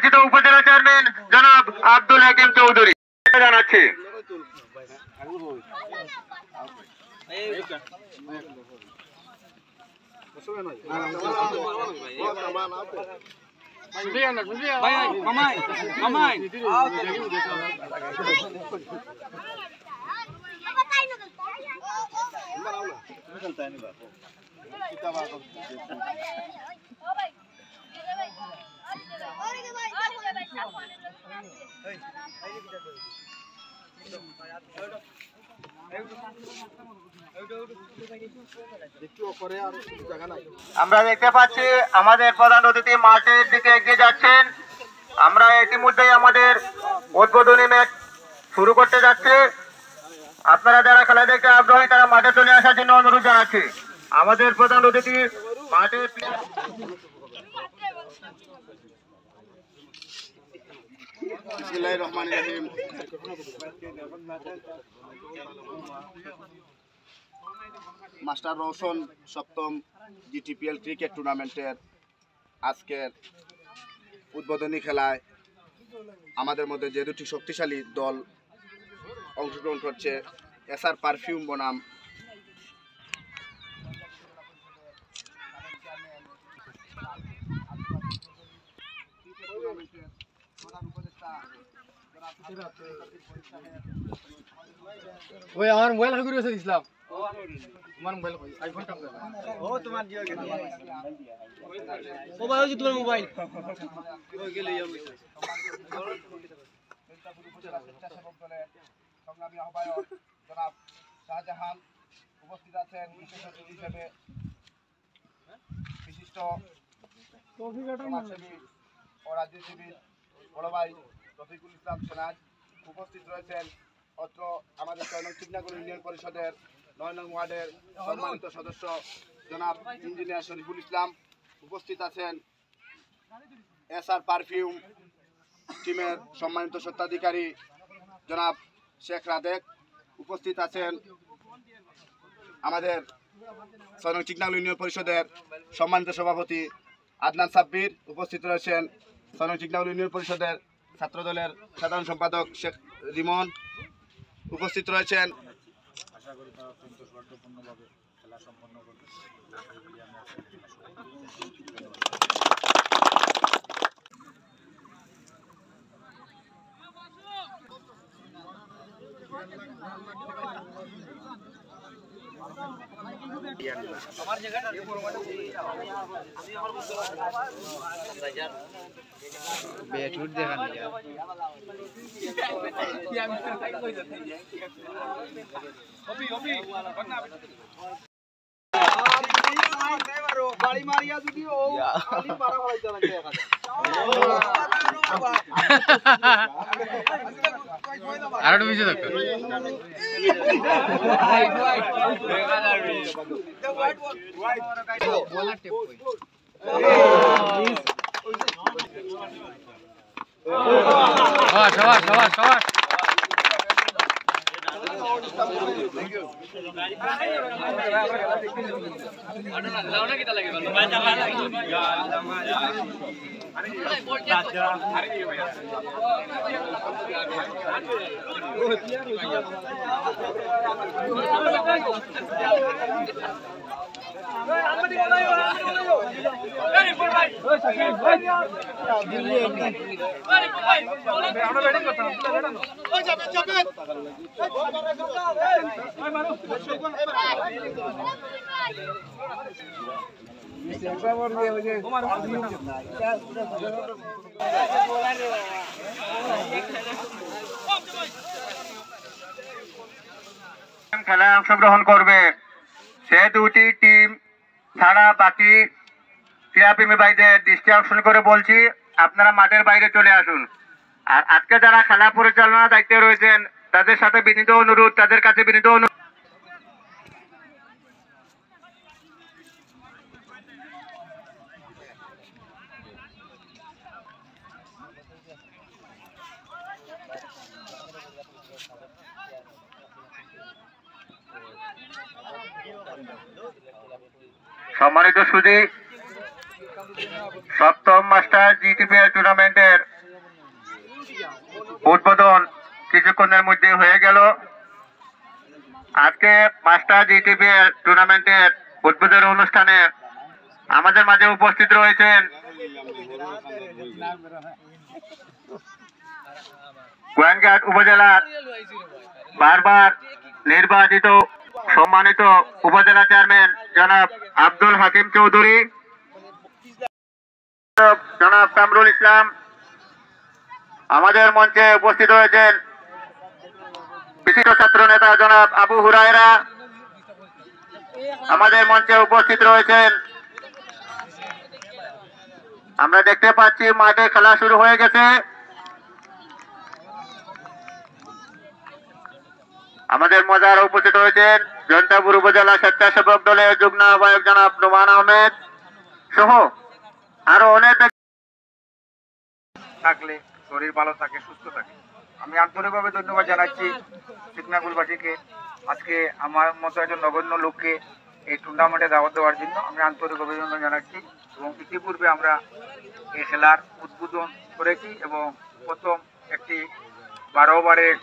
নির্বাচিত উপজেলা চেয়ারম্যান জনাব আব্দুল হাকিম চৌধুরী জানাচ্ছি। আমরা দেখতে পাচ্ছি আমাদের প্রধান অতিথি মাঠের দিকে এগিয়ে যাচ্ছেন। আমরা ইতিমধ্যেই আমাদের উদ্বোধনী ম্যাচ শুরু করতে যাচ্ছি। আপনারা যারা খেলা দেখতে আগ্রহী তারা মাঠে চলে আসার জন্য অনুরোধ জানাচ্ছি। আমাদের প্রধান অতিথি মাঠে মাস্টার রওশন সপ্তম জিটিপিএল ক্রিকেট টুর্নামেন্টের আজকের উদ্বোধনী খেলায় আমাদের মধ্যে যে দুটি শক্তিশালী দল অংশগ্রহণ করছে, এসআর পারফিউম বনাম ওই আমার মোবাইল হাতে করে দিছিলাম। তোমার মোবাইল কই আইফোনটা ও তোমার জিও কে ও ভাই ওই যে তোমার মোবাইল ওই গেলে যাবো। সংগ্রামী আহ্বায়ক জনাব শাহজাহান উপস্থিত আছেন বিশেষ অতিথি হিসেবে। বিশিষ্ট সমাজসেবী ও রাজনীতিবিদ বড় ভাই রফিকুল ইসলাম সেনাজ উপস্থিত রয়েছেন। অত্র আমাদের ৬ নং চিকনাগুড়ি ইউনিয়ন পরিষদের ৯ নং ওয়ার্ডের সম্মানিত সদস্য জনাব ইঞ্জিনিয়ার শরীফুল ইসলাম। উপস্থিত আছেন এসআর পারফিউম টিমের সম্মানিত স্বত্বাধিকারী জনাব শেখ রাদেক। উপস্থিত আছেন আমাদের ৬ নং চিকনাগুড়ি ইউনিয়ন পরিষদের সম্মানিত সভাপতি আদনান সাব্বির। উপস্থিত রয়েছেন ৬ নং চিকনাগুড়ি ইউনিয়ন পরিষদের ছাত্রদলের সাধারণ সম্পাদক শেখ রিমন। উপস্থিত রয়েছেন আশা করি তারা অত্যন্ত সৌহার্দ্যপূর্ণভাবে খেলা সম্পন্ন করবে। বেটুট দেখা না বাড়ি মারিয়া যদি ও খালি পারা হইতে লাগে আর একটু বেশি দরকার বলার টেপ কই শাবাশ শাবাশ শাবাশ খেলায় অংশগ্রহণ করবে সে দুটি টিম ছাড়া বাকি ক্রীড়াপ্রেমী ভাইদের দৃষ্টি আকর্ষণ করে বলছি, আপনারা মাঠের বাইরে চলে আসুন। আর আজকে যারা খেলা পরিচালনার দায়িত্বে রয়েছেন তাদের সাথে বিনীত অনুরোধ, তাদের কাছে বিনীত অনুরোধ সম্মানিত সুধী, সপ্তম মাস্টার জিটিপিএল টুর্নামেন্টের উদ্বোধন কিছুক্ষণের মধ্যে হয়ে গেল। আজকে মাস্টার জিটিপি টুর্নামেন্টের উদ্বোধন অনুষ্ঠানে আমাদের মাঝে উপস্থিত রয়েছেন গোয়েনঘাট উপজেলার বারবার নির্বাচিত সম্মানিত উপজেলা চেয়ারম্যান জনাব আব্দুল হাকিম চৌধুরী, জনাব কামরুল ইসলাম। আমাদের মঞ্চে উপস্থিত রয়েছেন বিশিষ্ট ছাত্র নেতা জনাব আবু হুরায়রা। আমাদের মঞ্চে উপস্থিত রয়েছেন, আমরা দেখতে পাচ্ছি মাঠে খেলা শুরু হয়ে গেছে। আমাদের মজার উপস্থিত রয়েছেন জয়ন্তপুর উপজেলা স্বেচ্ছাসেবক দলের যুগ্ম আহ্বায়ক জনাব নোমান আহমেদ সহ আরো অনেক থাকলে শরীর ভালো থাকে, সুস্থ থাকে। আমি আন্তরিকভাবে ধন্যবাদ জানাচ্ছি চিকনাগুলবাসীকে, আজকে আমার মতো একজন নগণ্য লোককে এই টুর্নামেন্টে দাওয়াত দেওয়ার জন্য আমি আন্তরিক অভিনন্দন জানাচ্ছি। এবং ইতিপূর্বে আমরা এই খেলার উদ্বোধন করেছি এবং প্রথম একটি 12 ওভারের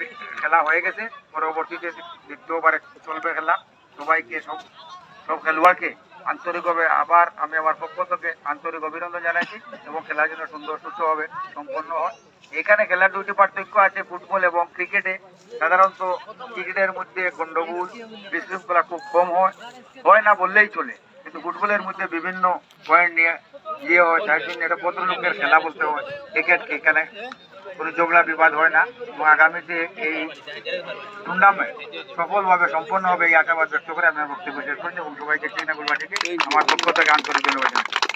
খেলা হয়ে গেছে, পরবর্তীতে দ্বিতীয় ওভারে চলবে খেলা। সবাইকে সব খেলোয়াড়কে আন্তরিকভাবে আবার আমি আমার পক্ষ থেকে আন্তরিক অভিনন্দন জানাচ্ছি এবং খেলা যেন সুন্দর সুষ্ঠুভাবে সম্পন্ন হয়। এখানে খেলার দুটি পার্থক্য আছে ফুটবল এবং ক্রিকেটে। সাধারণত ক্রিকেটের মধ্যে গন্ডগোল বিশৃঙ্খলা খুব কম হয় না বললেই চলে, কিন্তু ফুটবলের মধ্যে বিভিন্ন পয়েন্ট নিয়ে হয়, তাই জন্য এটা ভদ্রলোকের খেলা বলতে হয়। ক্রিকেট এখানে কোনো ঝগড়া বিবাদ হয় না এবং আগামীতে এই টুর্নামেন্ট সফলভাবে সম্পন্ন হবে এই আশাবাদ ব্যক্ত করে আমি বক্তব্য শেষ করছি এবং সবাইকে চিকনাগুলবাসীকে আমার পক্ষ থেকে আন্তরিক ধন্যবাদ জানাচ্ছি।